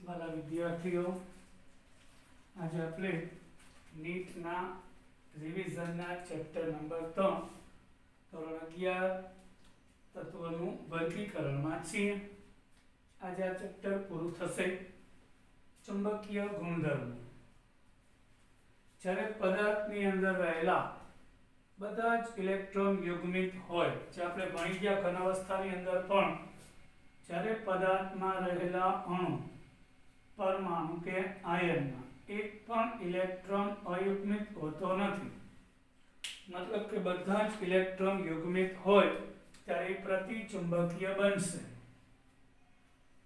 વાલા વિદ્યાર્થીઓ, આજે આપણે નીટના રિવિઝનના ચેપ્ટર નંબર 3 ધોરણ 11 તત્વોનું વર્ગીકરણમાં છીએ. આજે આ ચેપ્ટર પૂરું થશે. ચુંબકીય ગુણધર્મો. જ્યારે પદાર્થની અંદર રહેલા બધા જ ઇલેક્ટ્રોન યુગ્મિત હોય, જે આપણે ભણી ગયા ઘન અવસ્થાની અંદર પણ, જ્યારે પદાર્થમાં રહેલા અણુ, પરમાણુ કે આયનમાં એક પણ ઇલેક્ટ્રોન અયુગ્મિત હોતો નથી. મતલબ કે બધા જ ઇલેક્ટ્રોન યુગ્મિત હોય ત્યારે પ્રતિચુંબકીય બનશે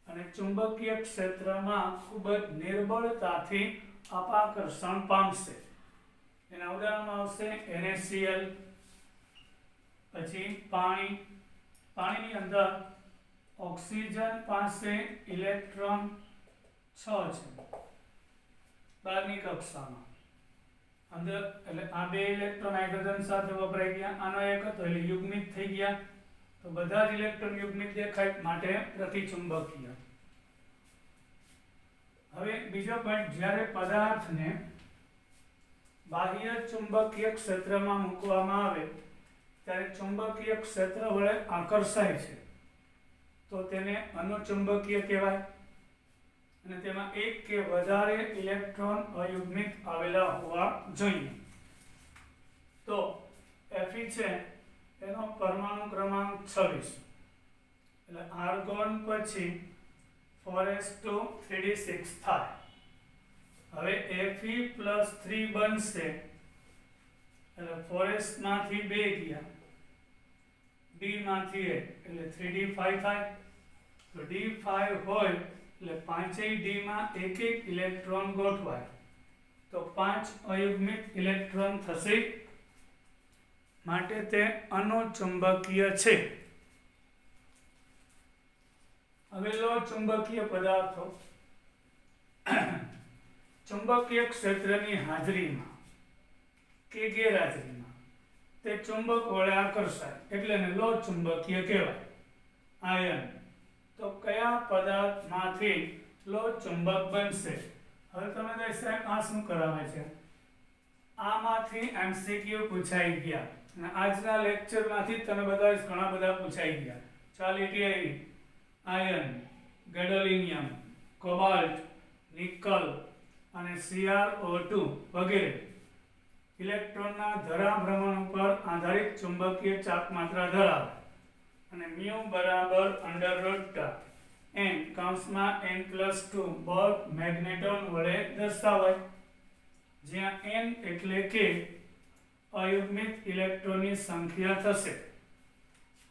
અને ચુંબકીય ક્ષેત્રમાં ખૂબ જ નિર્બળતાથી અપાકર્ષણ પામશે. એના ઉદાહરણમાં આવશે NaCl, પછી પાણીની અંદર ઓક્સિજન પાસે ઇલેક્ટ્રોન 6 છે બહારની કક્ષામાં, અંદર એટલે આ બે ઇલેક્ટ્રોન હાઇડ્રોજન સાથે વપરાઈ ગયા, આનો એક હતો એટલે યુગ્મિત થઈ ગયા, તો બધા જ ઇલેક્ટ્રોન યુગ્મિત દેખાય માટે પ્રતિચુંબકીય. હવે બીજો પોઈન્ટ, જ્યારે પદાર્થને બાહ્ય ચુંબકીય ક્ષેત્રમાં મૂકવામાં આવે ત્યારે ચુંબકીય ક્ષેત્ર વડે આકર્ષાય છે, તો તેને અનુચુંબકીય કહેવાય. અને તેમાં એક કે વધારે ઇલેક્ટ્રોન અયુગ્મિત આવેલા હોવા જોઈએ. તો Fe છે એનો પરમાણુ ક્રમાંક 26, એટલે આર્ગોન પછી 4s2 3d6 થાય. હવે Fe+3 બનશે એટલે 4s માંથી 2 ગયા, d માંથી 1 એટલે 3d5 થાય. તો d5 હોય એટલે પાંચેય d માં એક એક ઇલેક્ટ્રોન ગોઠવાય, તો 5 અયુગ્મિત ઇલેક્ટ્રોન થશે, માટે તે અનુચુંબકીય છે. હવે લો ચુંબકીય પદાર્થો. ચુંબકીય ક્ષેત્રની હાજરીમાં કે ગેરહાજરીમાં તે ચુંબક વડે આકર્ષાય એટલે એને લો ચુંબકીય કહેવાય. આયન. તો કયા પદાર્થમાંથી લો ચુંબક બનશે? હવે તમે કહે સાહેબ આ શું કરાવે છે? આમાંથી MCQ પૂછાઈ ગયા અને આજના લેક્ચરમાંથી તમે બધા ઘણા બધા પૂછાઈ ગયા. ચાલ એટલી આવી: આયન, ગેડોલિનિયમ, કોબાલ્ટ, નિકલ અને CrO2 વગેરે ઇલેક્ટ્રોનના ધરાભ્રમણ ઉપર આધારિત ચુંબકીય ચાપ માત્રા ધરાવે અને μ √N (n+2) બોર મેગ્નેટોન વડે દર્શાવાય, જ્યાં n એટલે કે અયુગ્મિત ઇલેક્ટ્રોનની સંખ્યા થશે.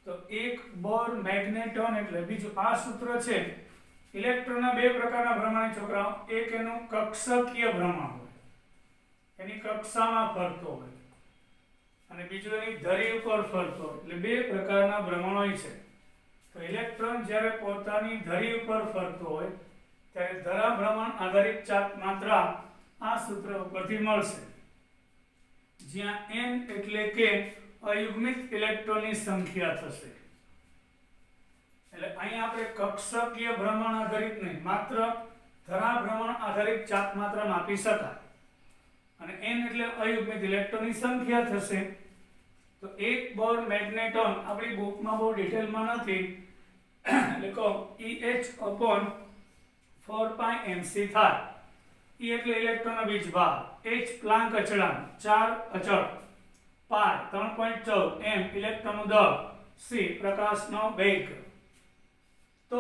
તો એક બોર મેગ્નેટોન એટલે બીજું આ સૂત્ર છે. ઇલેક્ટ્રોનના બે પ્રકારના ભ્રમણ છોકરાઓ, એક એનું કક્ષકીય ભ્રમણ હોય, એની કક્ષામાં ફરતો હોય, અને બીજું એની ધરી ઉપર ફરતો હોય, એટલે બે પ્રકારના ભ્રમણ હોય છે. તો ઇલેક્ટ્રોન જ્યારે પોતાની ધરી ઉપર ફરતો હોય ત્યારે ધરાભ્રમણ આધારિત ચાપ માત્રા આ સૂત્ર ઉપરથી મળશે, જ્યાં n એટલે કે અયુગ્મિત ઇલેક્ટ્રોનની સંખ્યા થશે. એટલે અહીં આપણે કક્ષકીય ભ્રમણ આધારિત નહીં, માત્ર ધરાભ્રમણ આધારિત ચાપ માત્રા માપી શકાય. અને n એટલે અયુગ્મિત ઇલેક્ટ્રોનની સંખ્યા થશે. તો એક બોર મેગ્નેટોન આપણી બુકમાં બહુ ડિટેલમાં નથી, એટલે કહો EH/4πmc થાય. E એટલે ઇલેક્ટ્રોનનો વીજભાર, H પ્લાન્ક અચળાંક 4 અચળ, π 3.14, m ઇલેક્ટ્રોનનું દળ, c પ્રકાશનો વેગ. તો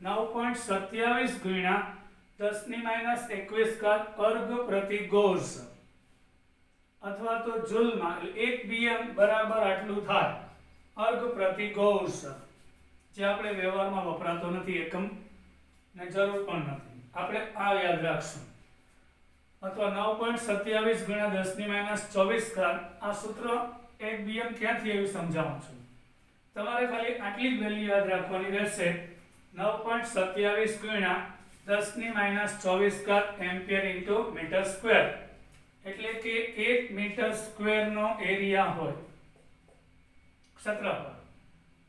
9.27 ગુણ્યા 10⁻21 અર્ગ પ્રતિ ગૌસ, અથવા તો જૂલમાં 1 bm બરાબર આટલું થાય અર્ગ પ્રતિ ગૌસ, જે આપણે વ્યવહારમાં વપરાતો નથી એકમ ને જરૂર પણ નથી. આપણે આ યાદ રાખશું. અથવા 9.27 ગુણ્યા 10⁻24 આ સૂત્ર 1 bm ક્યાંથી આવ્યું સમજાવું છું. તમારે ખાલી આટલી જ વેલ્યુ યાદ રાખવાની રહેશે: 9.27 ગુણ્યા 10⁻24 એમ્પિયર ઇન્ટુ મીટર સ્ક્વેર, એટલે કે 1 મીટર સ્ક્વેરનો એરિયા હોય ક્ષેત્રફળ,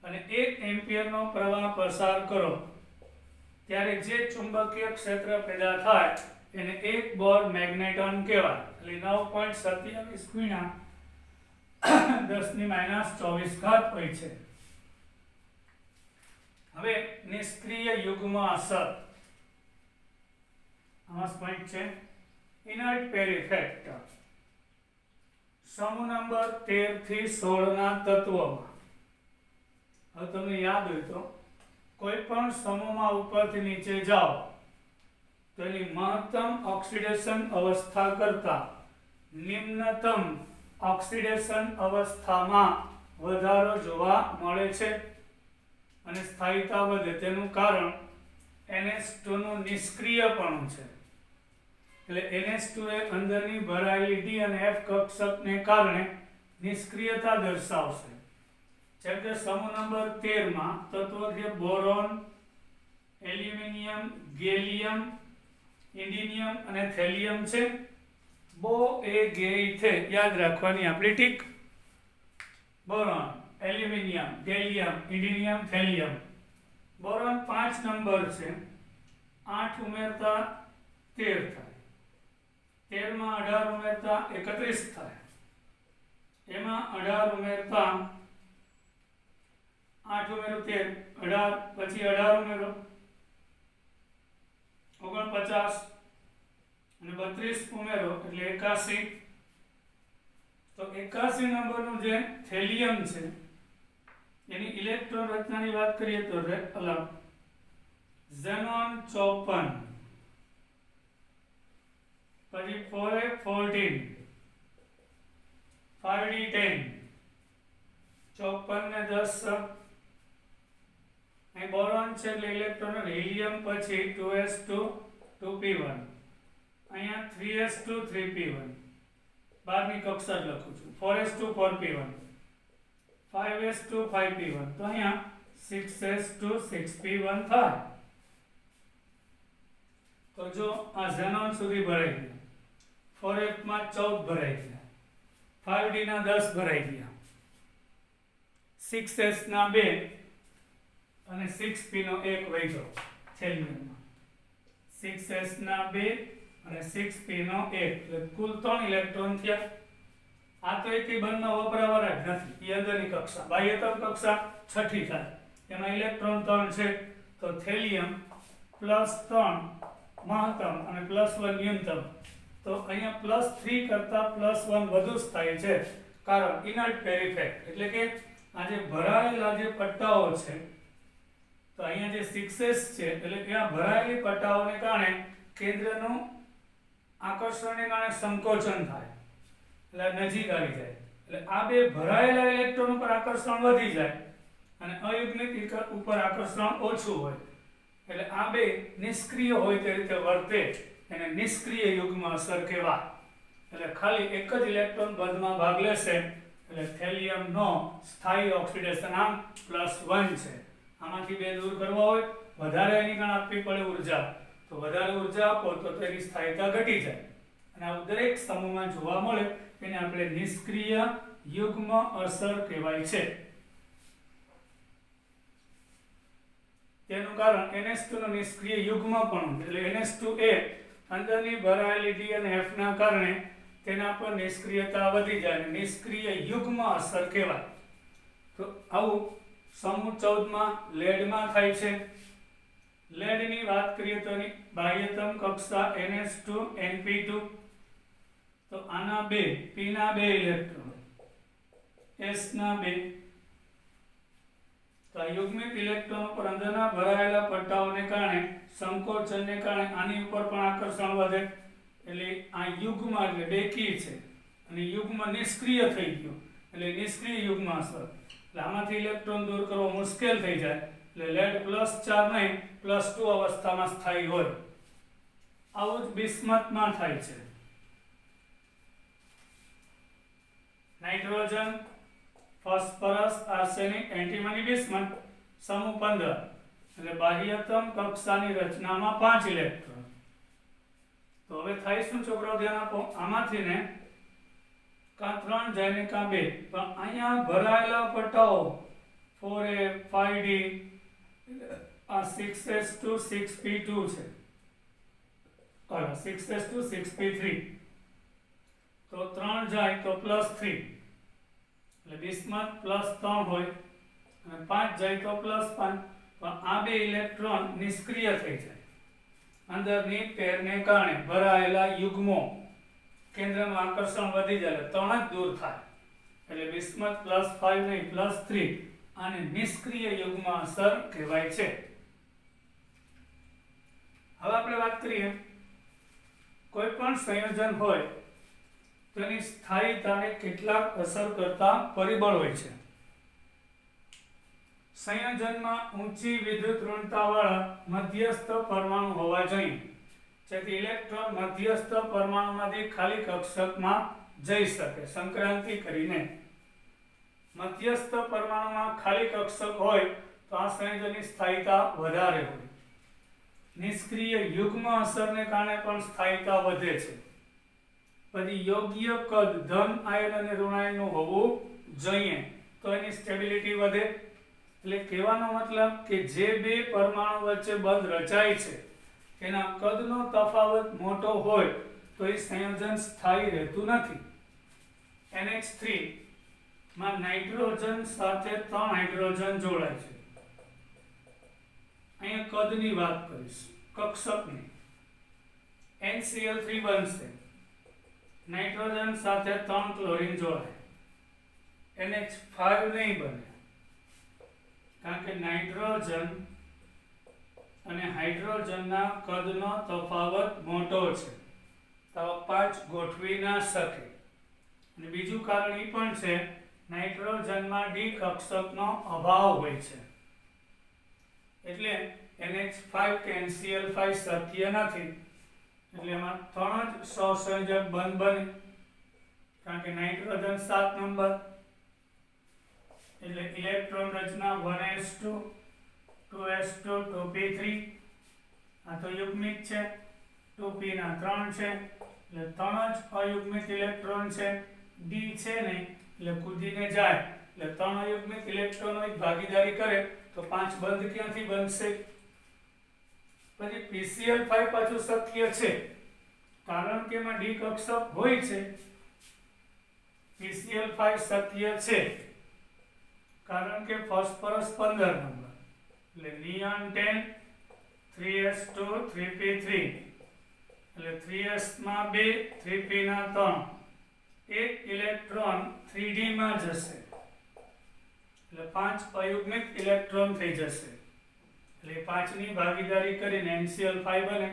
અને 1 એમ્પિયરનો પ્રવાહ પસાર કરો ત્યારે જે ચુંબકીય ક્ષેત્ર પેદા થાય એને એક બોર મેગ્નેટોન કહેવાય. એટલે 9.27 ગુણ્યા 10⁻24 હોય છે. હવે નિષ્ક્રિય યુગ્મ અસર આમાં પોઈન્ટ છે. ઇનર્ટ પેરિફેક્ટર સમૂહ નંબર 13 થી 16 ના તત્વોમાં, હવે તમને યાદ હોય તો કોઈ પણ સમૂહમાં ઉપરથી નીચે જાઓ તો એની મહત્તમ ઓક્સિડેશન અવસ્થા કરતા નિમ્નતમ ઓક્સિડેશન અવસ્થામાં વધારો જોવા મળે છે અને સ્થાયીતા વધે. તેનું કારણ NH2 નું નિષ્ક્રિયપણું છે. એટલે NH2 એ અંદરની ભરાયેલી D અને F કક્ષકને કારણે નિષ્ક્રિયતા દર્શાવશે. જેમ કે સમૂહ નંબર 13 માં તત્વો છે બોરોન, એલ્યુમિનિયમ, ગેલિયમ, ઇન્ડિનિયમ અને થેલિયમ છે. બો એ ગેઇથે યાદ રાખવાની આપણી ટીક. Boron, aluminium, gallium, indium, thallium. Boron 5 નંબર છે, 8 ઉમેરતા 13 થાય. 13 માં 18 ઉમેરતા 31 થાય. એમાં 18 ઉમેરતા 8 ઉમેરો 13, 18 પછી 18 ઉમેરો 49 અને 32 ઉમેરો એટલે 81. તો 81 નંબરનું જે થેલિયમ છે એની ઇલેક્ટ્રોન રચનાની વાત કરીએ તો અલગ. ઝેનોન 54, પછી 4f14, 5d10, 54 ને 10. અહીં બોરોન છે એટલે ઇલેક્ટ્રોન હિલિયમ પછી 2s2 2p1, અહીંયા 3s2 3p1, બારની કક્ષા જ લખું છું. 4s2 4p1, 5s2 5p1, તો અહીંયા 6s2 6p1 થાય. તો જો આ ઝેનોન સુધી ભરાઈ ગયા, 4f માં 14 ભરાઈ ગયા, 5d ના 10 ભરાઈ ગયા, 6s ના 2 અને 6p નો 1 વધ્યો થેલિયમમાં. 6s ના 2 અને 6p નો 1 એટલે કુલ 3 ઇલેક્ટ્રોન થયા. આ તો એકે બંધમાં વપરાવાળા જ નથી. એ અંદરની કક્ષા, બાહ્યતમ કક્ષા છઠ્ઠી થાય, એમાં ઇલેક્ટ્રોન 3 છે. તો થેલિયમ +3 મહત્તમ અને +1 ન્યૂનતમ. તો અહીંયા +3 કરતા +1 વધુ સ્થાયી છે. કારણ ઇનર્ટ પેરિફેક્ટ એટલે કે આ જે ભરાયેલા જે પટ્ટાઓ છે, તો અહીંયા જે 6s છે એટલે કે આ ભરાયેલી પટ્ટાઓને કારણે કેન્દ્રનું આકર્ષણને કારણે સંકોચન થાય એટલે નજીક આવી જાય. એટલે આ બે ભરાયેલા ઇલેક્ટ્રોન ઉપર આકર્ષણ વધી જાય અને અયુગ્મિક ઉપર આકર્ષણ ઓછું હોય. એટલે આ બે નિષ્ક્રિય હોય તે રીતે વર્તે એને નિષ્ક્રિય યુગ્મ અસર કહેવાય. એટલે ખાલી એક જ ઇલેક્ટ્રોન બંધમાં ભાગ લેશે એટલે થેલિયમનો સ્થાયી ઓક્સિડેશન આમ +1 છે. આમાંથી બે દૂર કરવા હોય, વધારે એની કારણે આપવી પડે ઉર્જા, તો વધારે ઉર્જા આપો તો તેની સ્થાયીતા ઘટી જાય. અને આ દરેક સમૂહમાં જોવા મળે એને આપણે નિષ્ક્રિય યુગ્મ અસર કહેવાય છે. તેનું કારણ NH2 નું નિષ્ક્રિય યુગ્મપણું એટલે NH2 એ અંદરની ભરાયેલી D અને F ના કારણે તેના પર નિષ્ક્રિયતા વધી જાય અને નિષ્ક્રિય યુગ્મ અસર કહેવાય. તો આવું સમૂહ 14 માં લેડમાં થાય છે. લેડની વાત કરીએ તો એની બાહ્યતમ કક્ષા NH2 Np2. તો આના 2 P ના 2 ઇલેક્ટ્રોન, S ના 2. તો આ યુગ્મિક ઇલેક્ટ્રોન પર અંદરના ભરાયેલા પટ્ટાઓને કારણે સંકોચનને કારણે આની ઉપર પણ આકર્ષણ વધે. એટલે આ યુગ્મ એટલે બેકી છે અને યુગ્મ નિષ્ક્રિય થઈ ગયો એટલે નિષ્ક્રિય યુગ્મ અસર. એટલે આમાંથી ઇલેક્ટ્રોન દૂર કરવો મુશ્કેલ થઈ જાય. એટલે લેડ +4 નહીં +2 અવસ્થામાં સ્થાયી હોય. આવું જ બિસ્મથમાં થાય છે. Nitrogen, phosphorus, arsenic, antimony, bismuth સમૂહ 15 એટલે બાહ્યતમ કક્ષાની રચનામાં 5 ઇલેક્ટ્રોન. તો હવે થાય શું છોકરાઓ ધ્યાન આપો, આમાંથી ને કાં 3 જાય ને કાં 2, પણ અહીંયા ભરાયેલા પટ્ટાઓ 4f 5d આ 6s2 6p2 છે, 6s2 6p3, તો 3 જાય તો +3, એટલે બિસ્મથ +3 હોય અને 5 જાય તો +5, પણ આ બે ઇલેક્ટ્રોન નિષ્ક્રિય થઈ જાય. અંદરની પેરને કારણે ભરાયેલા યુગ્મો કેન્દ્રનું આકર્ષણ વધી જાય એટલે 3 જ દૂર થાય, એટલે બિસ્મથ +5 નહીં +3, આને નિષ્ક્રિય યુગ્મ અસર કહેવાય છે. હવે આપણે વાત કરીએ, કોઈ પણ સંયોજન હોય તેની સ્થાયીતાને કેટલાક અસર કરતા પરિબળ હોય છે. સંયોજનમાં ઊંચી વિદ્યુત ઋણતાવાળા મધ્યસ્થ પરમાણુ હોવા જોઈએ, જેથી ઇલેક્ટ્રોન મધ્યસ્થ પરમાણુમાંથી ખાલી કક્ષકમાં જઈ શકે. સંક્રાંતિ કરીને મધ્યસ્થ પરમાણુમાં ખાલી કક્ષક હોય તો આ સંયોજનની સ્થાયીતા વધારે હોય. નિષ્ક્રિય યુગ્મ અસરને કારણે પણ સ્થાયીતા વધે છે. પછી યોગ્ય કદ ધન આયન અને ઋણ આયનનું હોવું જોઈએ તો એની સ્ટેબિલિટી વધે. એટલે કહેવાનો મતલબ કે જે બે પરમાણુ વચ્ચે બંધ રચાય છે એના કદનો તફાવત મોટો હોય તો એ સંયોજન સ્થાયી રહેતું નથી. NH3 માં નાઇટ્રોજન સાથે 3 હાઇડ્રોજન જોડાય છે. અહીંયા કદની વાત કરીશ, કક્ષકની. NCl3 બનશે, નાઇટ્રોજન સાથે 3 ક્લોરીન જોડાય. NH5 નહીં બને, કારણ કે નાઇટ્રોજન અને હાઇડ્રોજનના કદનો તફાવત મોટો છે, તો 5 ગોઠવી ના શકે. અને બીજું કારણ એ પણ છે, નાઇટ્રોજનમાં ડી કક્ષકનો અભાવ હોય છે, એટલે NH5 કે NCl5 શક્ય નથી. એટલે એમાં 3 જ સહસંયોજક બંધ બને, કારણ કે નાઇટ્રોજન 7 નંબર, એટલે ઇલેક્ટ્રોન રચના 1s2 2s2 2p3, આ તો યુગ્મિક છે, 2p ના 3 છે, એટલે 3 જ અયુગ્મિક ઇલેક્ટ્રોન છે. ડી છે નહીં એટલે કૂદીને જાય, એટલે 3 અયુગ્મિક ઇલેક્ટ્રોનો ભાગીદારી કરે તો 5 બંધ ક્યાંથી બનશે? પછી PCl5 પાછું શક્ય છે, કારણ કે એમાં ડી કક્ષક હોય છે. PCl5 શક્ય છે કારણ કે ફોસ્ફરસ 15 નંબર, એટલે નિયોન 10 3s2 3p3, એટલે 3s માં 2 3p ના 3, એક ઇલેક્ટ્રોન 3d માં જશે, એટલે 5 અયુગ્મિક ઇલેક્ટ્રોન થઈ જશે. એટલે 5 ની ભાગીદારી કરીને NCl5 બને.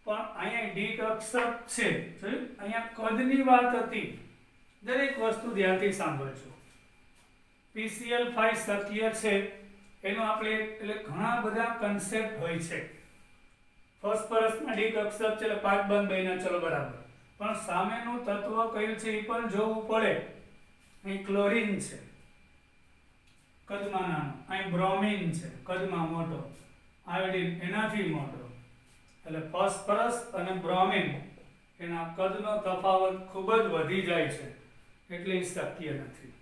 પણ અહીંયા ડી કક્ષક છે, અહીંયા કદની વાત હતી. દરેક વસ્તુ ધ્યાનથી સાંભળજો. PCl5 શક્ય છે એનો આપણે એટલે ઘણા બધા કન્સેપ્ટ હોય છે. ફોસ્ફરસમાં ડી કક્ષક છે એટલે 5 બંધ બન્યા, ચલો બરાબર, પણ સામેનું તત્વ કયું છે એ પણ જોવું પડે. અહીં ક્લોરીન છે, કદમાં નાનો, અહીં બ્રોમિન છે, કદમાં મોટો, આયોડિન એનાથી મોટો, એટલે ફોસ્ફરસ અને બ્રોમિન એના કદનો તફાવત ખૂબ જ વધી જાય છે, એટલે એ શક્ય નથી.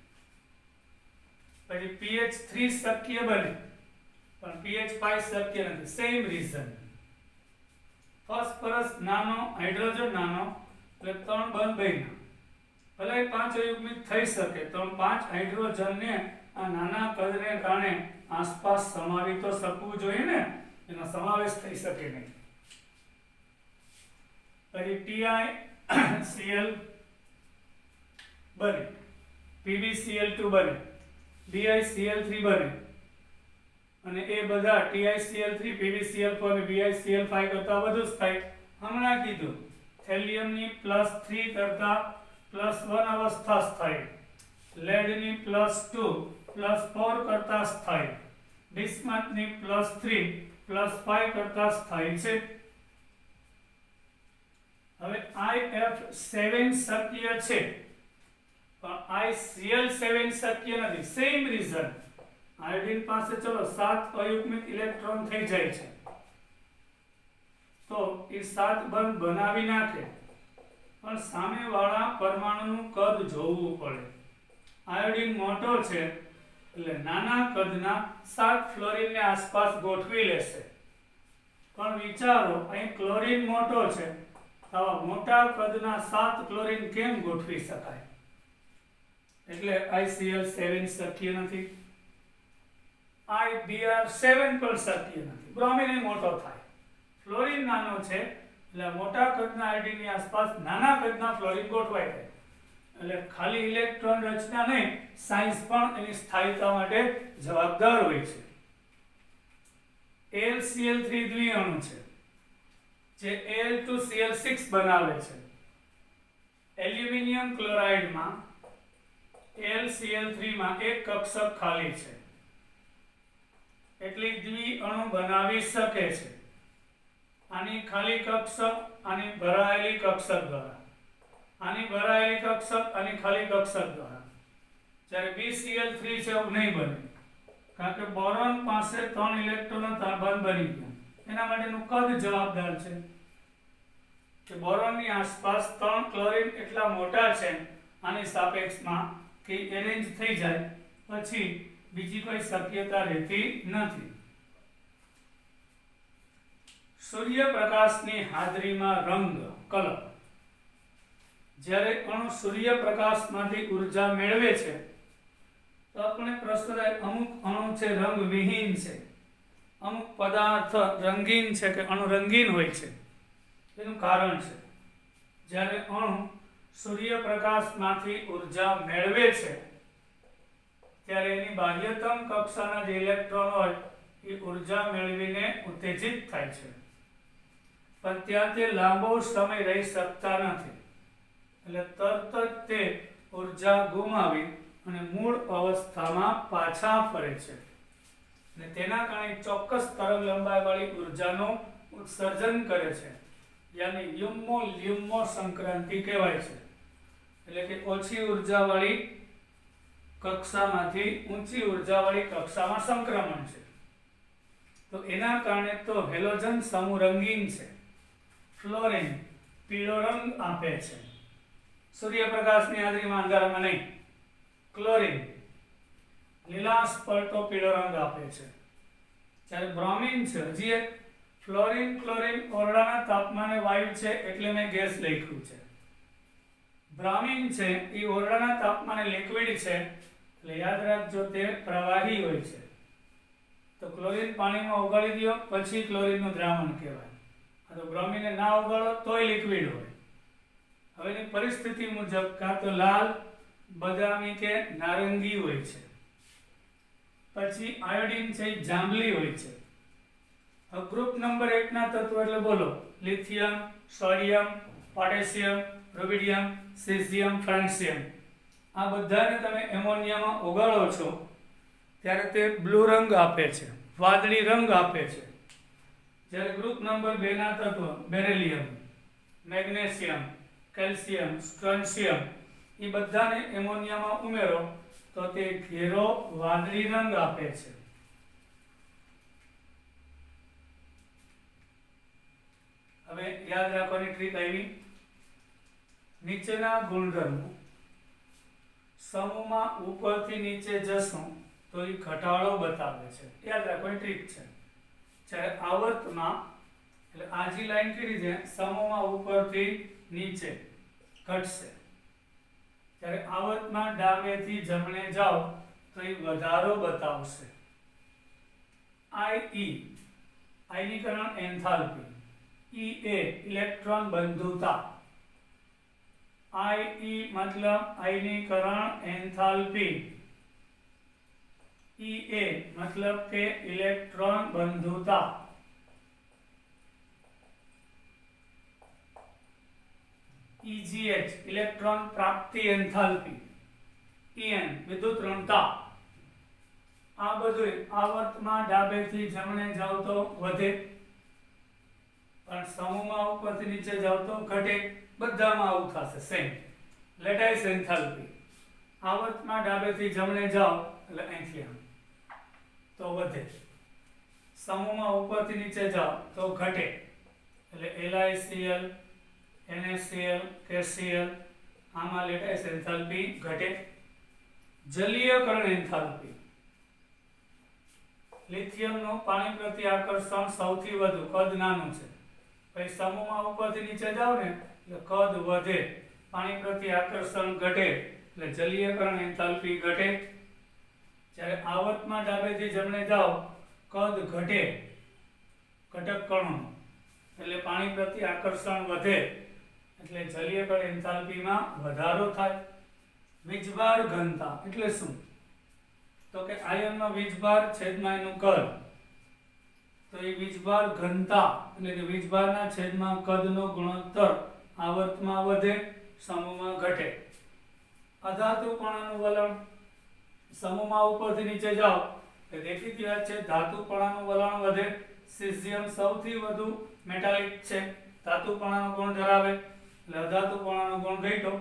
પછી pH3 શક્ય બને પણ pH5 શક્ય નથી. સેમ રીઝન, ફોસ્ફરસ નાનો, હાઇડ્રોજન નાનો, એટલે 3 બંધ બન્યા. ભલે 5 અયુગ્મિક થઈ શકે તો 5 હાઇડ્રોજનને આ નાના કદને કારણે આસપાસ સમાવી તો શકવું જોઈએ ને, એનો સમાવેશ થઈ શકે નહીં. પછી TiCl બને, PbCl2 બને, BiCl3 બને, અને એ બધા TiCl3 PbCl4 અને BiCl5 કરતા વધુ સ્થાયી. હમણાં કીધું થેલિયમની +3 કરતા +1 અવસ્થા સ્થાયી, લેડની +2 +4 કરતા સ્થાયી, બિસ્મથની +3 +5 કરતા સ્થાયી છે. હવે IF7 શક્ય છે પણ ICl7 શક્ય નથી. સેમ રીઝન, આયોડિન પાસે ચલો 7 અયુગ્મિક ઇલેક્ટ્રોન થઈ જાય છે તો એ 7 બંધ બનાવી નાખે, પણ સામેવાળા પરમાણુનું કદ જોવું પડે. આયોડિન મોટો છે એટલે નાના કદના 7 ફ્લોરીનને આસપાસ ગોઠવી લેશે. પણ વિચારો અહીં ક્લોરીન મોટો છે, આવા મોટા કદના 7 ક્લોરીન કેમ ગોઠવી શકાય? એટલે ICl7 શક્ય નથી, IBr7 પણ શક્ય નથી. બ્રોમિન મોટો થાય, ફ્લોરીન નાનો છે એટલે મોટા કદના આયોડિનની આસપાસ નાના કદના ફ્લોરીન ગોઠવાય જાય. એટલે ખાલી ઇલેક્ટ્રોન રચના નહીં, સાઇઝ પણ એની સ્થાયીતા માટે જવાબદાર હોય છે. AlCl3 દ્વિઅણુ છે જે Al2Cl6 બનાવે છે. એલ્યુમિનિયમ ક્લોરાઇડમાં AlCl3 માં એક કક્ષક ખાલી છે, એટલે દ્વિઅણુ બનાવી શકે છે. આની ખાલી કક્ષક, આની ભરાયેલી કક્ષક દ્વારા, આની ભરાયેલી કક્ષક, આની ખાલી કક્ષક દ્વારા. જ્યારે BCl3 છે એવું નહીં બને, કારણ કે બોરોન પાસે 3 ઇલેક્ટ્રોનો તાબાન બની ગયા. એના માટેનું કદ જવાબદાર છે કે બોરોનની આસપાસ 3 ક્લોરીન એટલા મોટા છે આની સાપેક્ષમાં કે એરેન્જ થઈ જાય પછી બીજી કોઈ શક્યતા રહેતી નથી. સૂર્યપ્રકાશની હાજરીમાં રંગ કલર. જ્યારે અણુ સૂર્યપ્રકાશમાંથી ઉર્જા મેળવે છે તો આપણે પ્રશ્ન થાય, અમુક અણુ છે રંગવિહીન છે, અમુક પદાર્થ રંગીન છે કે અણુ રંગીન હોય છે. એનું કારણ છે જ્યારે અણુ સૂર્યપ્રકાશમાંથી ઉર્જા મેળવે છે ત્યારે એની બાહ્યતમ કક્ષાના જે ઇલેક્ટ્રોન હોય એ ઉર્જા મેળવીને ઉત્તેજિત થાય છે, પણ ત્યાં તે લાંબો સમય રહી શકતા નથી. એટલે તરત જ તે ઉર્જા ગુમાવી અને મૂળ અવસ્થામાં પાછા ફરે છે અને તેના કારણે ચોક્કસ તરંગ લંબાઈ વાળી ઉર્જાનું ઉત્સર્જન કરે છે, યાની લ્યુમો સંક્રાંતિ કહેવાય છે. એટલે કે ઓછી ઉર્જા વાળી કક્ષામાંથી ઊંચી ઉર્જા વાળી કક્ષામાં સંક્રમણ છે. તો એના કારણે તો હેલોજન સમૂહ રંગીન છે. ફ્લોરિન પીળો રંગ આપે છે સૂર્યપ્રકાશની હાજરીમાં, અંધારામાં નહીં. ક્લોરીન લીલાશ પડતો પીળો રંગ આપે છે. જ્યારે બ્રોમિન છે, હજી એક ફ્લોરિન ક્લોરીન ઓરડાના તાપમાને વાયુ છે એટલે મેં ગેસ લખ્યું છે. બ્રોમિન છે એ ઓરડાના તાપમાને લિક્વિડ છે એટલે યાદ રાખજો તે પ્રવાહી હોય છે. તો ક્લોરીન પાણીમાં ઓગાળી દો પછી ક્લોરીનનું દ્રાવણ કહેવાય. તો બ્રોમિનને ના ઓગાળો તોય લિક્વિડ હોય. હવેની પરિસ્થિતિ મુજબ કાં તો લાલ, બદામી કે નારંગી હોય છે. પછી આયોડિન છે એ જાંબલી હોય છે. હવે ગ્રુપ નંબર 1 ના તત્વો એટલે બોલો, lithium, sodium, potassium, rubidium, caesium, francium. આ બધાને તમે એમોનિયામાં ઓગાળો છો ત્યારે તે બ્લુ રંગ આપે છે, વાદળી રંગ આપે છે. જ્યારે ગ્રુપ નંબર 2 ના તત્વો બેરિલિયમ, મેગ્નેશિયમ, કેલ્શિયમ, સ્ટ્રોન્શિયમ એ બધાને એમોનિયામાં ઉમેરો તો તે ઘેરો વાદળી રંગ આપે છે. હવે યાદ રાખવાની ટ્રીક આવી. નીચેના ગુણધર્મો સમૂહમાં ઉપરથી નીચે જશું તો એ ઘટાડો બતાવે છે. યાદ રાખવાની ટ્રીક છે. જ્યારે આવર્તમાં એટલે આજી લાઈન કરી છે, સમૂહમાં ઉપરથી નીચે ઘટશે. ત્યારે આવર્તમાં ડાબેથી જમણે જાઓ તો એ વધારો બતાવશે. આયનીકરણ એન્થાલ્પી, E ઇલેક્ટ્રોન બંધુતા. IE મતલબ આયનીકરણ એન્થાલ્પી, EA મતલબ કે ઇલેક્ટ્રોન બંધુતા. EGH ઇલેક્ટ્રોન પ્રાપ્તિ એન્થાલ્પી, EN વિદ્યુત ઋણતા. આ બધું આવર્તમાં ડાબેથી જમણે જાવ તો વધે, પણ સમૂહમાં ઉપરથી નીચે જાવ તો ઘટે. બધામાં આવું થશે સેમ. લેટાઇસ એન્થાલ્પી, આવર્તમાં ડાબેથી જમણે જાઓ એટલે અહીંથી આમ તો વધે, સમૂહમાં ઉપરથી નીચે જાઓ તો ઘટે. એટલે LiCl, NaCl, KCl આમાં લેટાઇસ એન્થાલ્પી ઘટે. જલીયકરણ એન્થાલ્પી લિથિયમનું પાણી પ્રત્યે આકર્ષણ સૌથી વધુ, કદ નાનું છે. પછી સમૂહમાં ઉપરથી નીચે જાવ ને એટલે કદ વધે, પાણી પ્રત્યે આકર્ષણ ઘટે એટલે જલીયકરણ એન્થાલ્પી ઘટે. જ્યારે આવર્તમાં ડાબેથી જમણે જાઓ કદ ઘટે ઘટક કણોનું એટલે પાણી પ્રત્યે આકર્ષણ વધે એટલે જલીયકરણ એન્થાલ્પીમાં વધારો થાય. વીજભાર ઘનતા એટલે શું? તો કે આયનનો વીજભાર છેદમાં એનું કદ, તો એ વીજભાર ઘનતા એટલે કે વીજભારના છેદમાં કદનો ગુણોત્તર આવર્તમાં વધે, સમૂહમાં ઘટે. અધાતુપણાનું વલણ, સમૂહમાં ઉપરથી નીચે જાઓ એટલે દેખીતી વાત છે ધાતુપણાનું વલણ વધે. સીઝિયમ સૌથી વધુ મેટાલિક છે, ધાતુપણાનો ગુણ ધરાવે એટલે અધાતુપણાનો ગુણ ઘટ્યો.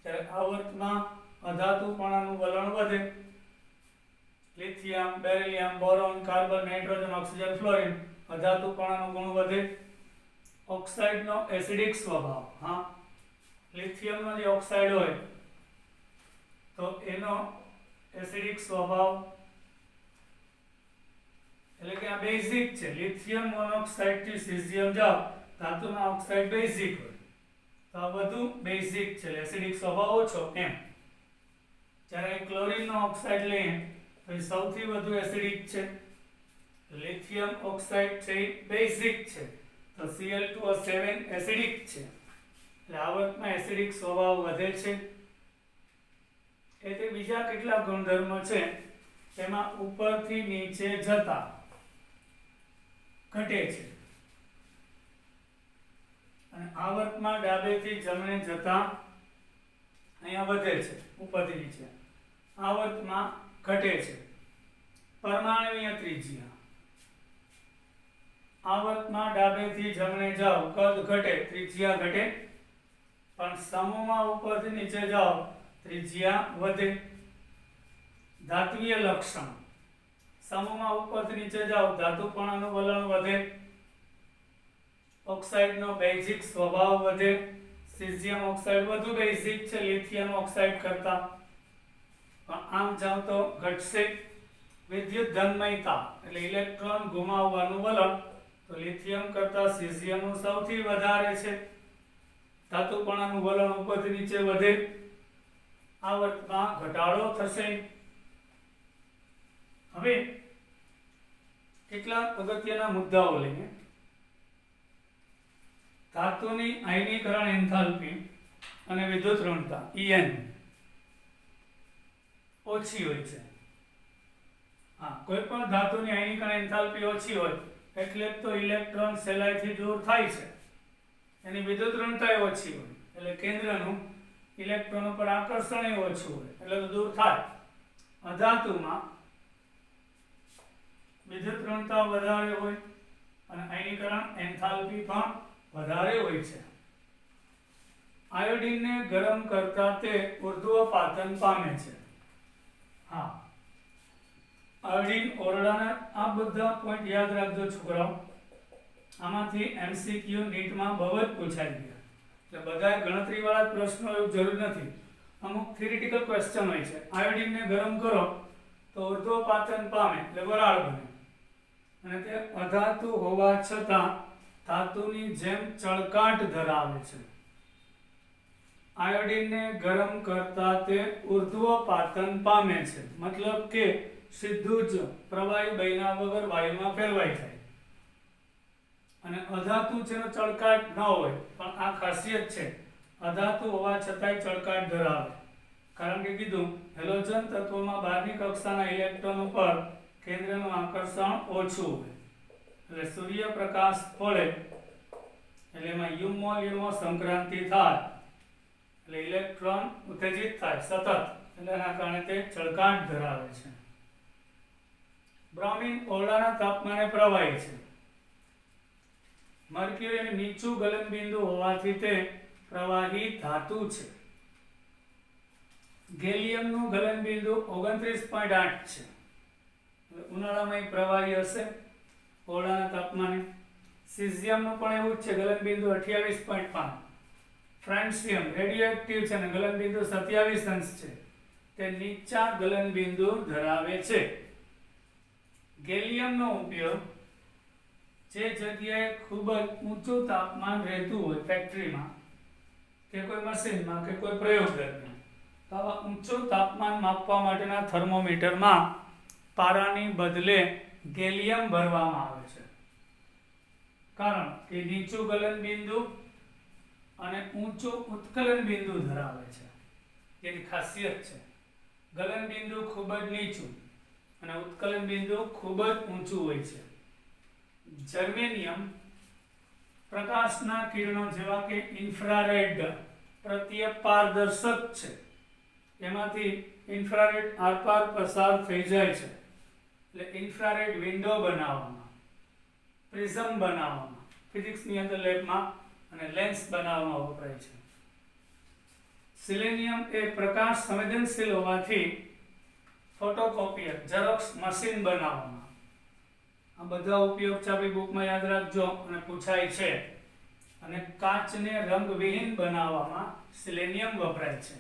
ત્યારે આવર્તમાં અધાતુપણાનું વલણ વધે. Lithium, beryllium, boron, carbon, nitrogen, oxygen, fluorine અધાતુપણાનો ગુણ વધે. ઓક્સાઇડનો એસિડિક સ્વભાવ, હા લિથિયમનો જે ઓક્સાઇડ હોય તો એનો એસિડિક સ્વભાવ એટલે કે આ બેઝિક છે. લિથિયમ મોનોક્સાઇડ થી સીઝિયમ જાવ ધાતુના ઓક્સાઇડ બેઝિક હોય તો આ બધું બેઝિક છે, એસિડિક સ્વભાવ ઓછો એમ. જ્યારે ક્લોરીનનો ઓક્સાઇડ લઈએ તો એ સૌથી વધુ એસિડિક છે. લિથિયમ ઓક્સાઇડ છે એ બેઝિક છે તો Cl2O7 એસિડિક છે એટલે આવર્તમાં એસિડિક સ્વભાવ વધે છે. એટલે બીજા કેટલા ગુણધર્મો છે તેમાં ઉપરથી નીચે જતા ઘટે છે અને આવર્તમાં ડાબેથી જમણે જતા અહીંયા વધે છે, ઉપરથી નીચે આવર્તમાં ઘટે છે. પરમાણુય ત્રિજ્યા, આવર્તમાં ડાબેથી જમણે જાઓ કદ ઘટે, ત્રિજ્યા ઘટે, પણ સમૂહમાં ઉપરથી નીચે જાઓ ત્રિજ્યા વધે. ધાત્વીય લક્ષણ, સમૂહમાં ઉપરથી નીચે જાઓ ધાતુપણાનું વલણ વધે, ઓક્સાઇડનો બેઝિક સ્વભાવ વધે. સીઝિયમ ઓક્સાઇડ વધુ બેઝિક છે લિથિયમ ઓક્સાઇડ કરતા, પણ આમ જાવ તો ઘટશે. વિદ્યુત ધન્મયતા એટલે ઇલેક્ટ્રોન ગુમાવવાનું વલણ તો લિથિયમ કરતા સીઝિયમનું સૌથી વધારે છે. ધાતુપણાનું વલણ ઉપરથી નીચે વધે, આવર્તમાં ઘટાડો થશે. હવે કેટલાક અગત્યના મુદ્દાઓ લઈએ. ધાતુની આયનીકરણ એન્થાલ્પી અને વિદ્યુત ઋણતા En ઓછી હોય છે. હા, કોઈ પણ ધાતુની આયનીકરણ એન્થાલ્પી ઓછી હોય એટલે તો ઇલેક્ટ્રોન સહેલાઈથી દૂર થાય છે, એની વિદ્યુત ઋણતા ઓછી હોય એટલે કેન્દ્રનું ઇલેક્ટ્રોન ઉપર આકર્ષણ ઓછું હોય એટલે તો દૂર થાય. અધાતુમાં વિદ્યુત ઋણતા વધારે હોય અને આયનીકરણ એન્થાલ્પી પણ વધારે હોય છે. આયોડીનને ગરમ કરતા તે ઉર્ધ્વપાતન પામે છે. હા, આયોડીન ઓરડાના આ બધા પોઈન્ટ યાદ રાખજો છોકરાઓ, આમાંથી MCQ નીટમાં બહુ જ પૂછાઈ ગયા એટલે બધા ગણતરી વાળા પ્રશ્નો એવું જરૂર નથી, અમુક થિયરિટિકલ ક્વેશ્ચન હોય છે. આયોડીનને ગરમ કરો તો ઉર્ધ્વપાતન પામે એટલે વરાળ બને અને તે અધાતુ હોવા છતાં ધાતુની જેમ ચળકાટ ધરાવે છે. આયોડીનને ગરમ કરતા તે ઉર્ધ્વપાતન પામે છે, મતલબ કે સીધું જ પ્રવાહી બન્યા વગર વાયુમાં ફેરવાઈ જાય. અને અધાતુ જેનો ચળકાટ ન હોય, પણ આ ખાસિયત છે અધાતુ હોવા છતાંય ચળકાટ ધરાવે, કારણ કે કીધું હેલોજન તત્વોમાં બહારની કક્ષાના ઇલેક્ટ્રોન ઉપર કેન્દ્રનું આકર્ષણ ઓછું હોય એટલે સૂર્યપ્રકાશ પડે એટલે એમાં યુમો સંક્રાંતિ થાય એટલે ઇલેક્ટ્રોન ઉત્તેજિત થાય સતત એટલે એના કારણે તે ચળકાટ ધરાવે છે. બ્રોમિન ઓરડાના તાપમાને પ્રવાહી છે. મર્ક્યુરી નીચું ગલનબિંદુ હોવાથી તે પ્રવાહી ધાતુ છે. ગેલિયમનું ગલનબિંદુ 29.8 છે, ઉનાળામાં એક પ્રવાહી હશે ઓરડાના તાપમાને. સીઝિયમનું પણ એવું જ છે, ગલનબિંદુ 28.5. ફ્રાન્સિયમ રેડિયોએક્ટિવ છે અને ગલનબિંદુ 27 અંશ છે, તે નીચા ગલનબિંદુ ધરાવે છે. ગેલિયમનો ઉપયોગ જે જગ્યાએ ખૂબ જ ઊંચું તાપમાન રહેતું હોય ફેક્ટરીમાં કે કોઈ મશીનમાં કે કોઈ પ્રયોગ દરમિયાન, તો આવા ઊંચું તાપમાન માપવા માટેના થર્મોમીટરમાં પારાની બદલે ગેલિયમ ભરવામાં આવે છે, કારણ કે નીચું ગલન બિંદુ અને ઊંચું ઉત્કલન બિંદુ ધરાવે છે. એની ખાસિયત છે. ગલન બિંદુ ખૂબ જ નીચું અને ઉત્કલન બિંદુ ખૂબ જ ઊંચું હોય છે. જર્મેનિયમ પ્રકાશના કિરણો જેવા કે ઇન્ફ્રારેડ પ્રત્યે પારદર્શક છે. એમાંથી ઇન્ફ્રારેડ આરપાર પસાર થઈ જાય છે. એટલે ઇન્ફ્રારેડ વિન્ડો બનાવવામાં, પ્રિઝમ બનાવવામાં, ફિઝિક્સની અંદર લેબમાં અને લેન્સ બનાવવામાં વપરાય છે. સિલેનિયમ એ પ્રકાશ સંવેદનશીલ હોવાથી ફોટોકોપિયર ઝેરોક્સ મશીન બનાવવામાં. આ બધા ઉપયોગ ચાપી બુકમાં યાદ રાખજો અને પૂછાય છે. અને કાચને રંગવિહીન બનાવવામાં સિલેનિયમ વપરાય છે.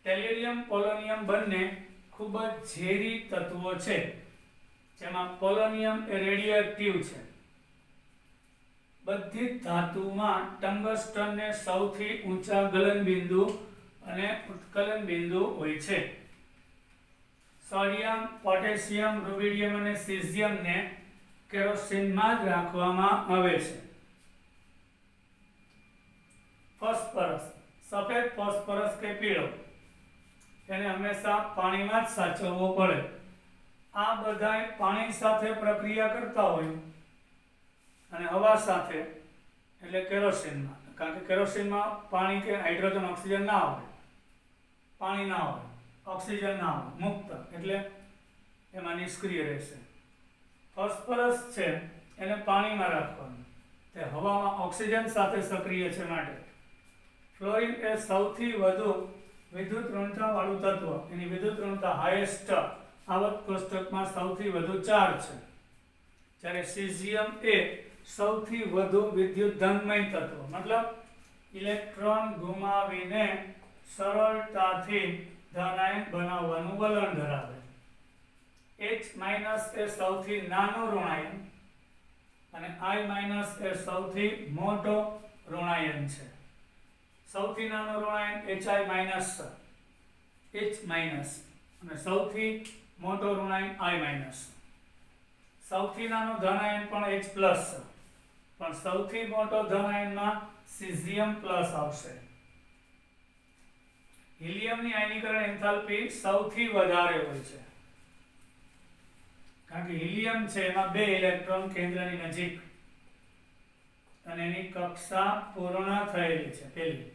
ટેલ્યુરિયમ, પોલોનિયમ બંને ખૂબ જ ઝેરી તત્વો છે, જેમાં પોલોનિયમ એ રેડિયોએક્ટિવ છે. બધી ધાતુમાં ટંગસ્ટનને સૌથી ઊંચા ગલન બિંદુ અને ઉત્કલન બિંદુ હોય છે. સોડિયમ, પોટેશિયમ, રૂબિડિયમ અને સીઝિયમને કેરોસીનમાં જ રાખવામાં આવે છે. ફોસ્ફરસ, સફેદ ફોસ્ફરસ કે પીળો, એને હંમેશા પાણીમાં જ સાચવવો પડે. આ બધાય પાણી સાથે પ્રક્રિયા કરતા હોય અને હવા સાથે, એટલે કેરોસીનમાં, કારણ કે કેરોસીનમાં પાણી કે હાઇડ્રોજન ઓક્સિજન ના હોય, પાણી ના હોય, ઓક્સિજન ના હોય, મુક્ત, એટલે એમાં નિષ્ક્રિય રહેશે. ફોસ્ફરસ છે એને પાણીમાં રાખવાનું, તે હવામાં ઓક્સિજન સાથે સક્રિય છે માટે. ફ્લોરિન એ સૌથી વધુ વિદ્યુત ઋણતા વાળું તત્વ, એની વિદ્યુત ઋણતા હાઈએસ્ટ આવર્ત કોષ્ટકમાં સૌથી વધુ 4 છે. જ્યારે સીઝિયમ એ સૌથી વધુ વિદ્યુત ધનમય તત્વ, મતલબ ઇલેક્ટ્રોન ગુમાવીને સરળતાથી ધનાયન બનાવવાનું વલણ ધરાવે. H- એ સૌથી નાનું ઋણાયન અને I- એ સૌથી મોટો ઋણાયન છે. સૌથી નાનું ઋણાયન H- અને સૌથી મોટો ઋણાયન I-. સૌથી નાનો ધનાયન પણ H+, પણ સૌથી મોટો ધનાયનમાં સીઝિયમ પ્લસ આવશે. હિલિયમની આયનીકરણ એન્થાલ્પી સૌથી વધારે હોય છે, કારણ કે હિલિયમ છે એમાં 2 ઇલેક્ટ્રોન કેન્દ્રની નજીક અને એની કક્ષા પૂર્ણ થયેલી છે પેલી,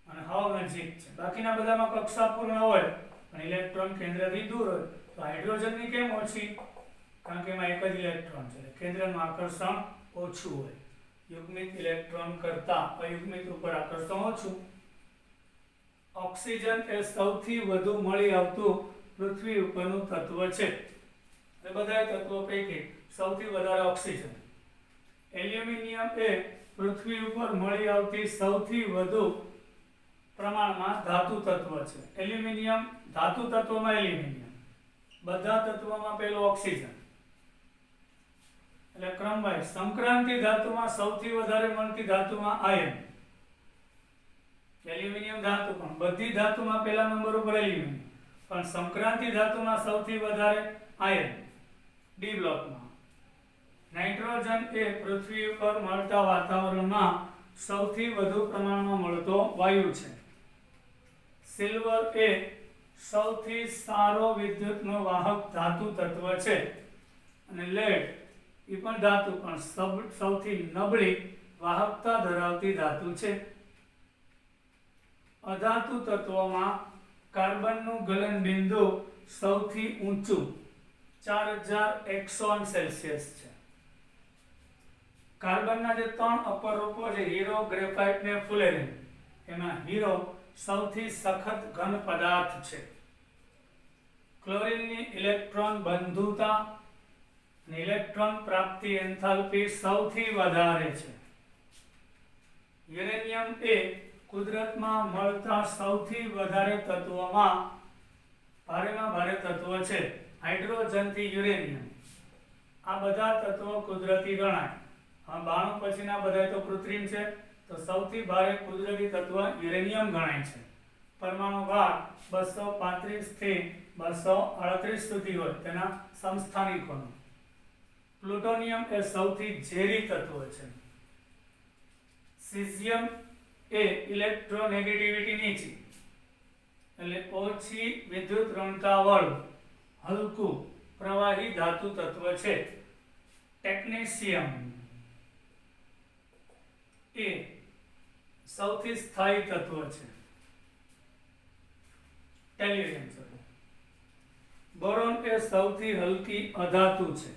અને હાવ નજીક છે. બાકીના બધામાં કક્ષા પૂર્ણ હોય પણ ઇલેક્ટ્રોન કેન્દ્રથી દૂર હોય. તો હાઇડ્રોજનની કેમ ઓછી? કારણ કે એમાં એક જ ઇલેક્ટ્રોન છે, કેન્દ્રનું આકર્ષણ ઓછું હોય. યુગ્મિત ઇલેક્ટ્રોન કરતા અયુગ્મિત ઉપર આકર્ષણ ઓછું. ઓક્સિજન એ સૌથી વધુ મળી આવતું પૃથ્વી ઉપરનું તત્વ છે. એ બધા તત્વો પૈકી સૌથી વધારે ઓક્સિજન. એલ્યુમિનિયમ એ પૃથ્વી ઉપર મળી આવતી સૌથી વધુ પ્રમાણમાં ધાતુ તત્વ છે. એલ્યુમિનિયમ ધાતુ તત્વમાં એલ્યુમિનિયમ, બધા તત્વોમાં પેલું ઓક્સિજન. એટલે ક્રમવાઇઝ સંક્રાંતિ ધાતુમાં સૌથી વધારે મળતી ધાતુમાં આયર્ન. એલ્યુમિનિયમ ધાતુ પણ બધી ધાતુમાં પહેલા નંબર ઉપર એલ્યુમિનિયમ, પણ સંક્રાંતિ ધાતુમાં સૌથી વધારે આયર્ન ડી બ્લોકમાં. નાઇટ્રોજન એ પૃથ્વી ઉપર મળતા વાતાવરણમાં સૌથી વધુ પ્રમાણમાં મળતો વાયુ છે. સિલ્વર એ સૌથી સારો વિદ્યુતનો વાહક ધાતુ તત્વ છે. અને લેડ એ પણ ધાતુ, પણ સૌથી નબળી વાહકતા ધરાવતી ધાતુ છે. અધાતુ તત્વોમાં કાર્બનનું ગલન બિંદુ સૌથી ઊંચું 4100 છે. કાર્બનના જે 3 અપર રૂપો છે, હીરો, ગ્રેફાઇટ ને ફુલેરિન, એમાં હીરો સૌથી સખત ઘન પદાર્થ છે. ક્લોરીનની ઇલેક્ટ્રોન બંધુતા અને ઇલેક્ટ્રોન પ્રાપ્તિ એન્થાલ્પી સૌથી વધારે છે. યુરેનિયમ એ કુદરતમાં મળતા સૌથી વધારે તત્વોમાં ભારેમાં ભારે તત્વ છે. હાઇડ્રોજનથી યુરેનિયમ, આ બધા તત્વો કુદરતી ગણાય. આ 92 પછીના બધા તો કૃત્રિમ છે. તો સૌથી ભારે કુદરતી તત્વ યુરેનિયમ ગણાય છે. પરમાણુ ભાર 235 થી 238 સુધી હોય તેના સમસ્થાનિકોનો. પ્લુટોનિયમ એ સૌથી ઝેરી તત્વ છે. સીઝિયમ એ ઇલેક્ટ્રોનેગેટિવિટી નીચી એટલે ઓછી વિદ્યુત ઋણતા વાળું હલકું પ્રવાહી ધાતુ તત્વ છે. ટેકનેશિયમ એ સૌથી સ્થાયી તત્વ છે. ટેલ્યુરિયમ બોરોન એ સૌથી હલકી અધાતુ છે.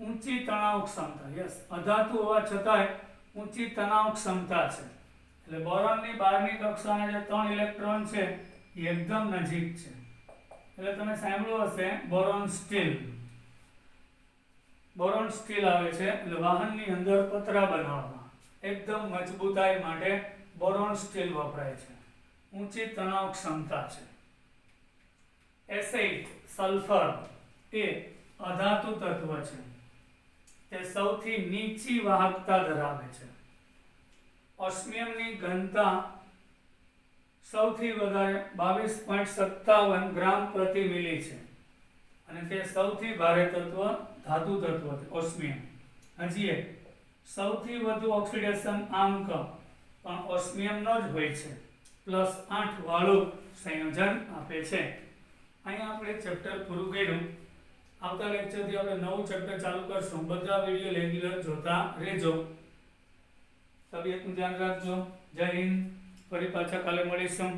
ઊંચી તણાવ ક્ષમતા, યસ, અધાતુ હોવા છતાંય ઊંચી તણાવ ક્ષમતા છે. એટલે બોરોનની બહારની કક્ષાના જે 3 ઇલેક્ટ્રોન છે એ એકદમ નજીક છે. એટલે તમે સાંભળ્યું હશે બોરોન સ્ટીલ. બોરોન સ્ટીલ આવે છે એટલે વાહનની અંદર પતરા બનાવવામાં એકદમ મજબૂતાઈ માટે બોરોન સ્ટીલ વપરાય છે. ઊંચી તણાવ ક્ષમતા છે. એસિડ સલ્ફર એ અધાતુ તત્વ છે. તે સૌથી નીચી વાહકતા ધરાવે છે. ઓસ્મિયમની ઘનતા સૌથી વધારે 22.57 ગ્રામ પ્રતિ મિલી છે અને તે સૌથી ભારે તત્વ ધાતુ તત્વ છે ઓસ્મિયમ. હજી એક સૌથી વધુ ઓક્સિડેશન આંક પણ ઓસ્મિયમનો જ હોય છે. +8 વાળું સંયોજન આપે છે. અહીંયા આપણે ચેપ્ટર પૂરું કર્યું. આવતા લેક્ચરથી આપણે નવું ચેપ્ટર ચાલુ કરશું. બધા વિડીયો રેગ્યુલર જોતા રહેજો. તબિયતનું ધ્યાન રાખજો. જય હિન્દ. ફરી પાછા કાલે મળીશું.